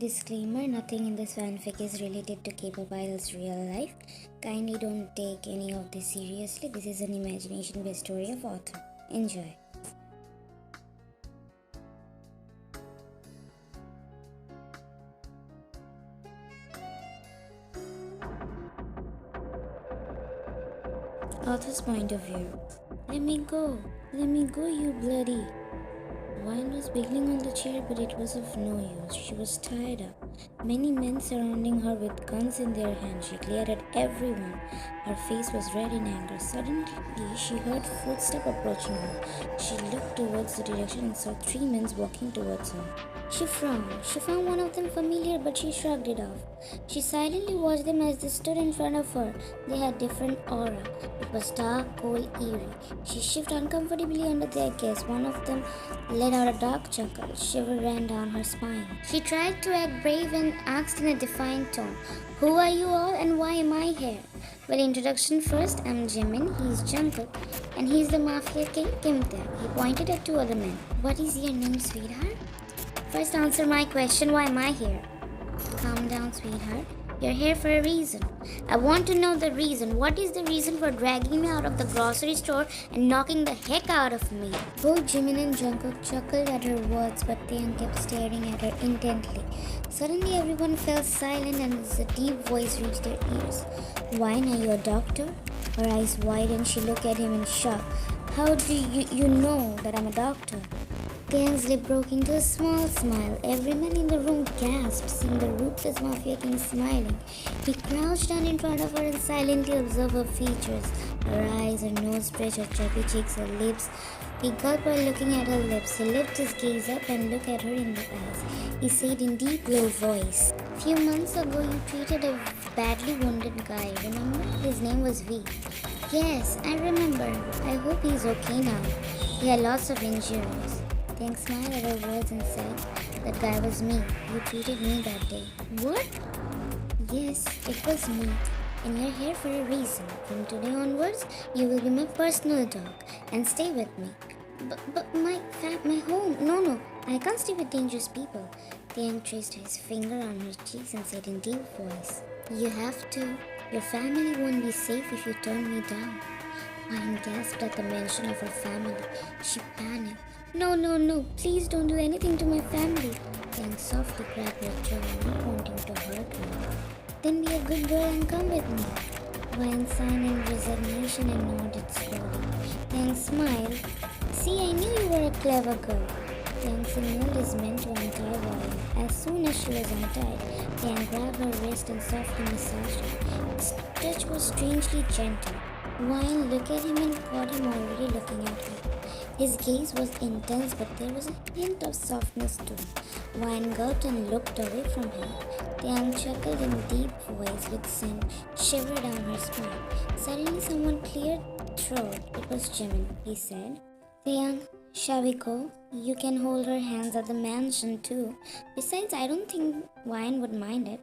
Disclaimer: nothing in this fanfic is related to K-pop idols' real life. Kindly don't take any of this seriously. This is an imagination-based story of author. Enjoy. Author's point of view. Let me go, you bloody. Wine was begging on the chair, but it was of no use. She was tied up. Many men surrounding her with guns in their hands. She glared at everyone. Her face was red in anger. Suddenly, she heard footsteps approaching her. She looked towards the direction and saw 3 men walking towards her. She frowned. She found one of them familiar, but she shrugged it off. She silently watched them as they stood in front of her. They had different aura. It was dark, cold, eerie. She shifted uncomfortably under their gaze. One of them let out a dark chuckle. Shiver ran down her spine. She tried to act brave and asked in a defiant tone, "Who are you all and why am I here?" "Well, introduction first. I'm Jimin, he's Jungkook, and he's the Mafia King, Kim Tae." He pointed at 2 other men. "What is your name, sweetheart?" "First answer my question, why am I here?" "Calm down, sweetheart. You're here for a reason." "I want to know the reason. What is the reason for dragging me out of the grocery store and knocking the heck out of me?" Both Jimin and Jungkook chuckled at her words, but Taehyung kept staring at her intently. Suddenly everyone fell silent and a deep voice reached their ears. "Wine, are you a doctor?" Her eyes widened. She looked at him in shock. "How do you know that I'm a doctor?" Taehyung's lip broke into a small smile. Every man in the room gasped, seeing the ruthless Mafia King smiling. He crouched down in front of her and silently observed her features, her eyes, her nose bridge, her chubby cheeks, her lips. He gulped while looking at her lips. He lifted his gaze up and looked at her in the eyes. He said in deep, low voice, "Few months ago you treated a badly wounded guy, remember? His name was V." "Yes, I remember. I hope he's okay now. He had lots of injuries." Taehyung smiled at her words and said, "That guy was me. You treated me that day." "What?" "Yes, it was me. And you're here for a reason. From today onwards, you will be my personal dog and stay with me." But my home. No, I can't stay with dangerous people." Taehyung traced his finger on her cheeks and said in deep voice, "You have to. Your family won't be safe if you turn me down." Wine gasped at the mention of her family. She panicked. No, please don't do anything to my family." Taehyung softly grabbed her jaw, not wanting to hurt her. "Then be a good girl and come with me." Wine signed in resignation and nodded slowly. Taehyung smiled. "See, I knew you were a clever girl." Taehyung signaled his men to untie Wine. As soon as she was untied, Taehyung grabbed her wrist and softly massaged her. His touch was strangely gentle. Wine looked at him and caught him already looking at her. His gaze was intense, but there was a hint of softness too. Wine gulped and looked away from him. Taehyung chuckled in deep voice which sent shiver down her spine. Suddenly someone cleared throat. It was Jimin. He said, "Taehyung, shall we go? You can hold her hands at the mansion too. Besides, I don't think Wine would mind it."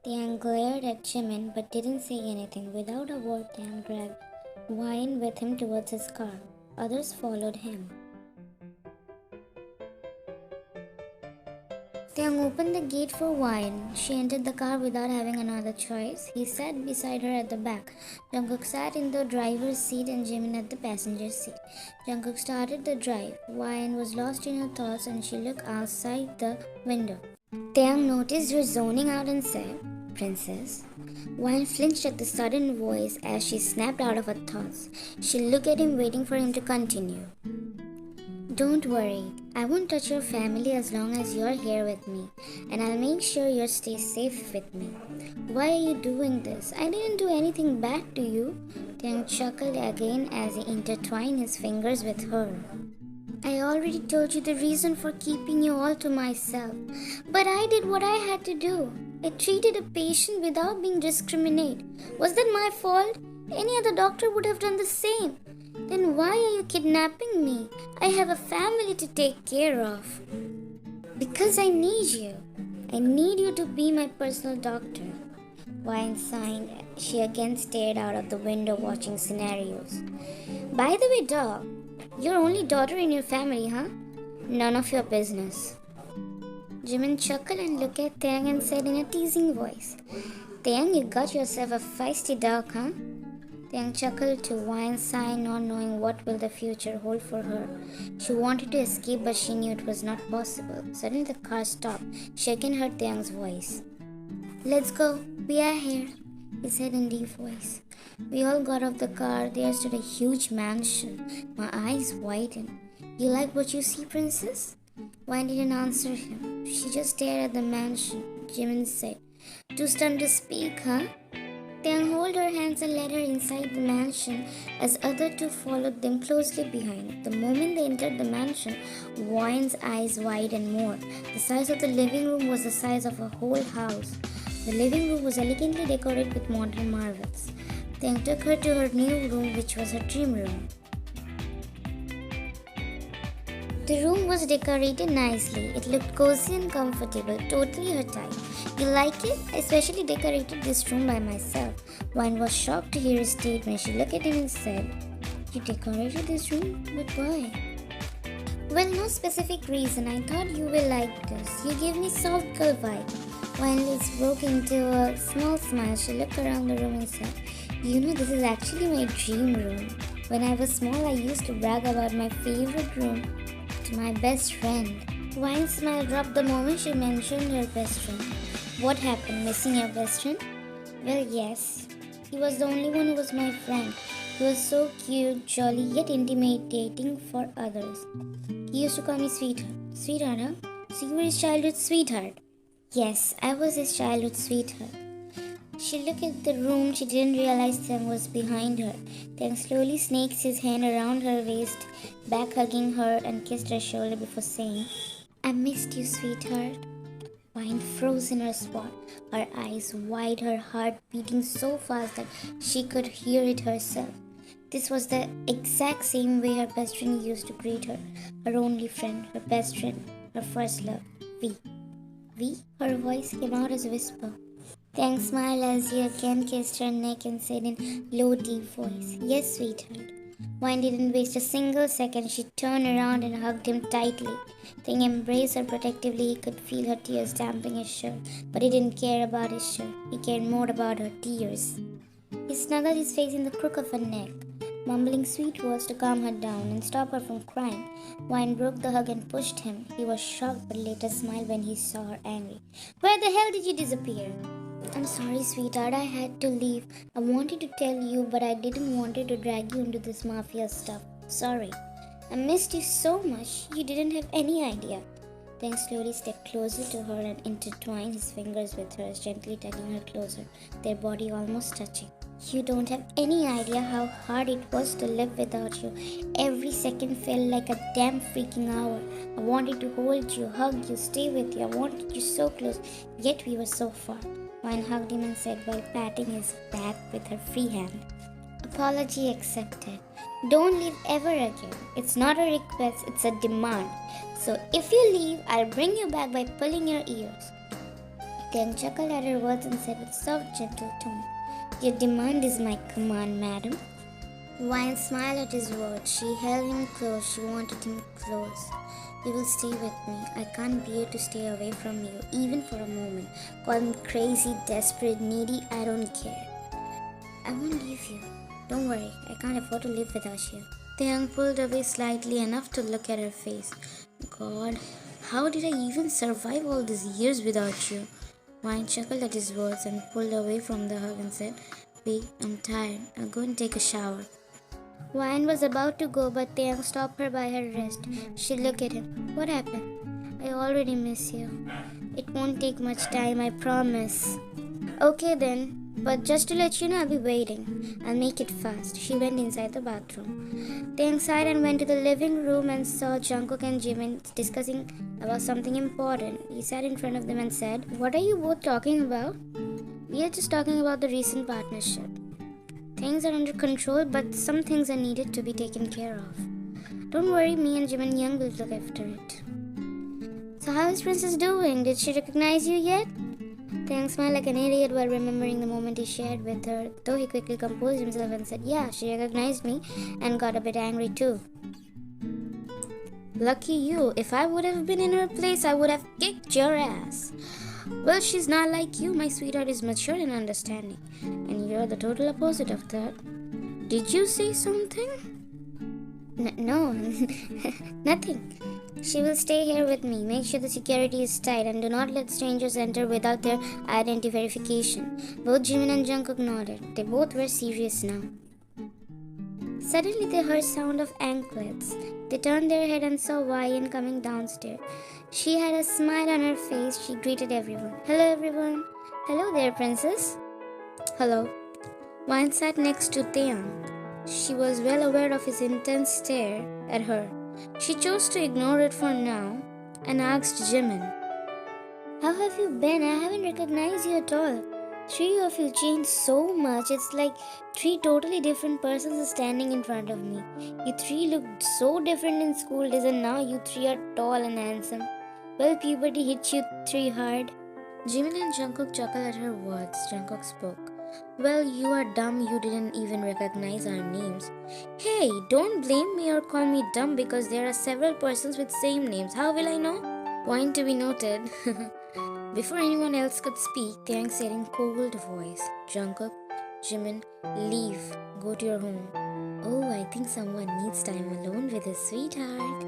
Taehyung glared at Jimin but didn't say anything. Without a word, Taehyung dragged Wine with him towards his car. Others followed him. Taehyung opened the gate for Wine. She entered the car without having another choice. He sat beside her at the back. Jungkook sat in the driver's seat and Jimin at the passenger seat. Jungkook started the drive. Wine was lost in her thoughts and she looked outside the window. Taehyung noticed her zoning out and said, "Princess." Wine flinched at the sudden voice as she snapped out of her thoughts. She looked at him, waiting for him to continue. "Don't worry. I won't touch your family as long as you're here with me. And I'll make sure you stay safe with me." "Why are you doing this? I didn't do anything bad to you." Taehyung chuckled again as he intertwined his fingers with her. "I already told you the reason for keeping you all to myself. But I did what I had to do. I treated a patient without being discriminate. Was that my fault? Any other doctor would have done the same. Then why are you kidnapping me? I have a family to take care of." "Because I need you. I need you to be my personal doctor." Wine signed. She again stared out of the window watching scenarios. "By the way, dog, you're only daughter in your family, huh?" "None of your business." Jimin chuckled and looked at Taehyung and said in a teasing voice, Taehyung, you got yourself a feisty dog, huh? Taehyung chuckled to whine, sigh, not knowing what will the future hold for her. She wanted to escape, but she knew it was not possible. Suddenly the car stopped. She again heard Taehyung's voice. Let's go. We are here, he said in deep voice. We all got off the car. There stood a huge mansion. My eyes widened. You like what you see, princess? Wine didn't answer him. She just stared at the mansion. Jimin said, Too stunned to speak, huh? Taehyung held her hands and led her inside the mansion as other two followed them closely behind. The moment they entered the mansion, Wine's eyes widened more. The size of the living room was the size of a whole house. The living room was elegantly decorated with modern marvels. Taehyung took her to her new room, which was her dream room. The room was decorated nicely. It looked cozy and comfortable, totally her type. You like it? I especially decorated this room by myself. Wine was shocked to hear his statement. She looked at him and said, You decorated this room? But why? Well, no specific reason. I thought you will like this. You give me soft girl vibe. Wine lips broke into a small smile. She looked around the room and said, You know, this is actually my dream room. When I was small, I used to brag about my favorite room to my best friend. Wine's smile dropped the moment she mentioned her best friend. What happened? Missing your best friend? Well, yes. He was the only one who was my friend. He was so cute, jolly, yet intimidating for others. He used to call me sweetheart. Sweetheart, huh? So you were his childhood sweetheart? Yes, I was his childhood sweetheart. She looked at the room. She didn't realize Taehyung was behind her. Taehyung slowly snaked his hand around her waist, back hugging her and kissed her shoulder before saying, I missed you, sweetheart. Wine froze in her spot, her eyes wide, her heart beating so fast that she could hear it herself. This was the exact same way her best friend used to greet her. Her only friend, her best friend, her first love. We? Her voice came out as a whisper. Taehyung smiled as he again kissed her neck and said in low, deep voice, Yes, sweetheart. Wine didn't waste a single second. She turned around and hugged him tightly. Taehyung embraced her protectively. He could feel her tears damping his shirt, but he didn't care about his shirt. He cared more about her tears. He snuggled his face in the crook of her neck, mumbling sweet words to calm her down and stop her from crying. Wine broke the hug and pushed him. He was shocked but later smiled when he saw her angry. Where the hell did you disappear? I'm sorry, sweetheart. I had to leave. I wanted to tell you, but I didn't want to drag you into this mafia stuff. Sorry. I missed you so much. You didn't have any idea. Taehyung slowly stepped closer to her and intertwined his fingers with hers, gently tugging her closer, their body almost touching. You don't have any idea how hard it was to live without you. Every second felt like a damn freaking hour. I wanted to hold you, hug you, stay with you. I wanted you so close, yet we were so far. Wine hugged him and said while patting his back with her free hand, Apology accepted. Don't leave ever again. It's not a request, it's a demand. So if you leave, I'll bring you back by pulling your ears. Taehyung chuckled at her words and said with soft, gentle tone, Your demand is my command, madam. Wine smiled at his words. She held him close. She wanted him close. You will stay with me. I can't bear to stay away from you, even for a moment. Call me crazy, desperate, needy, I don't care. I won't leave you. Don't worry, I can't afford to live without you. Taehyung pulled away slightly enough to look at her face. God, how did I even survive all these years without you? Wine chuckled at his words and pulled away from the hug and said, Wait, I'm tired. I'll go and take a shower. Wine was about to go, but Taehyung stopped her by her wrist. She looked at him. What happened? I already miss you. It won't take much time, I promise. Okay then. But just to let you know, I'll be waiting. I'll make it fast. She went inside the bathroom. Taehyung sighed and went to the living room and saw Jungkook and Jimin discussing about something important. He sat in front of them and said, What are you both talking about? We are just talking about the recent partnership. Things are under control, but some things are needed to be taken care of. Don't worry, me and Jimin Young will look after it. So how is Princess doing? Did she recognize you yet? Taehyung smiled like an idiot while remembering the moment he shared with her, though he quickly composed himself and said, Yeah, she recognized me and got a bit angry too. Lucky you. If I would have been in her place, I would have kicked your ass. Well, she's not like you. My sweetheart is mature and understanding. And you're the total opposite of that. Did you say something? No, nothing. She will stay here with me. Make sure the security is tight and do not let strangers enter without their identity verification. Both Jimin and Jungkook nodded. They both were serious now. Suddenly they heard sound of anklets. They turned their head and saw Wyan coming downstairs. She had a smile on her face. She greeted everyone. Hello everyone. Hello there, princess. Hello. Wyan sat next to Taehyung. She was well aware of his intense stare at her. She chose to ignore it for now and asked Jimin, how have you been? I haven't recognized you at all. Three of you changed so much. It's like three totally different persons standing in front of me. You three looked so different in school days and now you three are tall and handsome. Well, puberty hit you three hard. Jimin and Jungkook chuckled at her words. Jungkook spoke. Well, you are dumb. You didn't even recognize our names. Hey, don't blame me or call me dumb because there are several persons with same names. How will I know? Point to be noted. Before anyone else could speak, Taehyung said in cold voice, Jungkook, Jimin, leave. Go to your home. Oh, I think someone needs time alone with his sweetheart.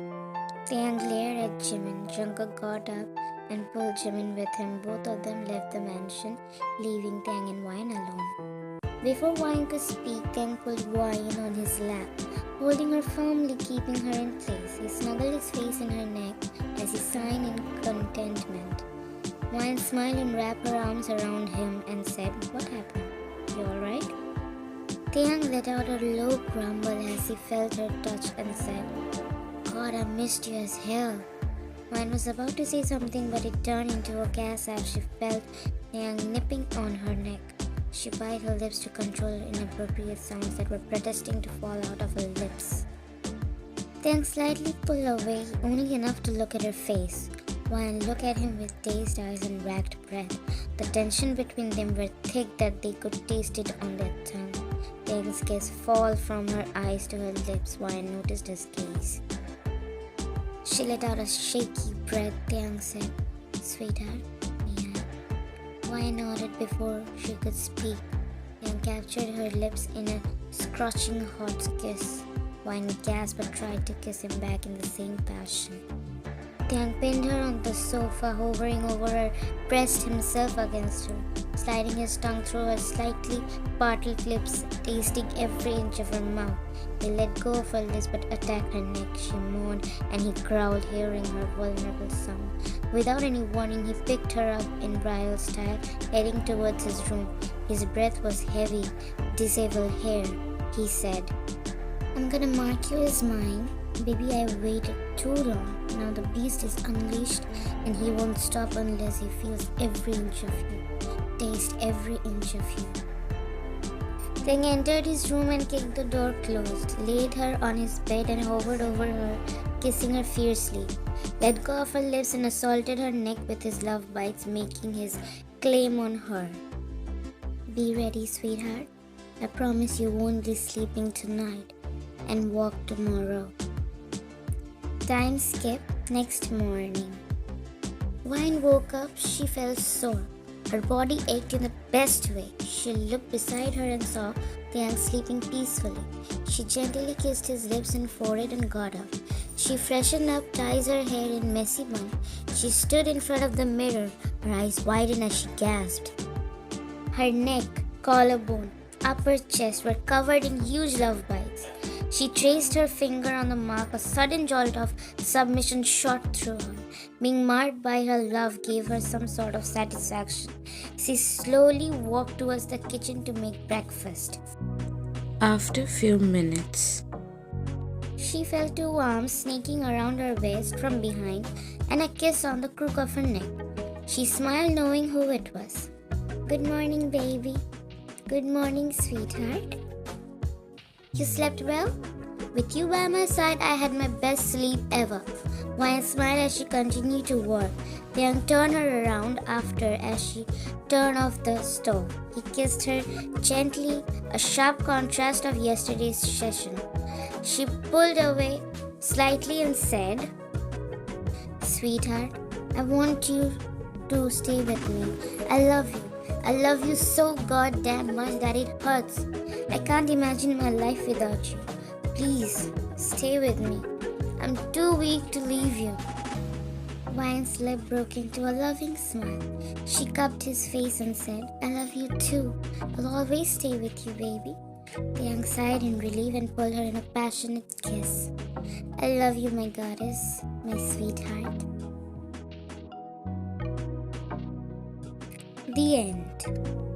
Taehyung glared at Jimin. Jungkook got up and pulled Jimin with him. Both of them left the mansion, leaving Taehyung and Wyan alone. Before Wyan could speak, Taehyung pulled Wyan on his lap, holding her firmly, keeping her in place. He snuggled his face in her neck as he sighed in contentment. Wyan smiled and wrapped her arms around him and said, what happened? You alright? Taehyung let out a low grumble as he felt her touch and said, God, I missed you as hell. Wyan was about to say something, but it turned into a gasp as she felt Taehyung nipping on her neck. She bit her lips to control inappropriate sounds that were protesting to fall out of her lips. Taehyung slightly pulled away, only enough to look at her face. Wyan looked at him with dazed eyes and racked breath. The tension between them were thick that they could taste it on their tongue. Taehyung's gaze fall from her eyes to her lips. Wyan noticed his gaze. She let out a shaky breath. Taehyung said, sweetheart, yeah. Wyan nodded before she could speak. Taehyung captured her lips in a scorching hot kiss. Wyan gasped but tried to kiss him back in the same passion. Taehyung pinned her on the sofa, hovering over her, pressed himself against her, sliding his tongue through her slightly parted lips, tasting every inch of her mouth. He let go of her lips but attacked her neck. She moaned and he growled, hearing her vulnerable sound. Without any warning, he picked her up in bridal style, heading towards his room. His breath was heavy. Disheveled hair, he said, I'm gonna mark you as mine. Baby, I waited too long. Now the beast is unleashed and he won't stop unless he feels every inch of you. Taste every inch of you. Taehyung entered his room and kicked the door closed, laid her on his bed and hovered over her, kissing her fiercely. Let go of her lips and assaulted her neck with his love bites, making his claim on her. Be ready, sweetheart. I promise you won't be sleeping tonight and walk tomorrow. Time skip. Next morning. Wyan woke up. She felt sore. Her body ached in the best way. She looked beside her and saw Taehyung sleeping peacefully. She gently kissed his lips and forehead and got up. She freshened up, tied her hair in messy bun. She stood in front of the mirror, her eyes widened as she gasped. Her neck, collarbone, upper chest were covered in huge love bites. She traced her finger on the mark. A sudden jolt of submission shot through her. Being marked by her love gave her some sort of satisfaction. She slowly walked towards the kitchen to make breakfast. After a few minutes, she felt two arms sneaking around her waist from behind and a kiss on the crook of her neck. She smiled, knowing who it was. Good morning, baby. Good morning, sweetheart. You slept well? With you by my side, I had my best sleep ever. Wyan smiled as she continued to work. Taehyung turned her around after as she turned off the stove. He kissed her gently, a sharp contrast of yesterday's session. She pulled away slightly and said, "Sweetheart, I want you to stay with me. I love you. I love you so goddamn much that it hurts. I can't imagine my life without you. Please, stay with me. I'm too weak to leave you." Vine's lip broke into a loving smile. She cupped his face and said, "I love you too. I'll always stay with you, baby." Taehyung sighed in relief and pulled her in a passionate kiss. "I love you, my goddess, my sweetheart." The end.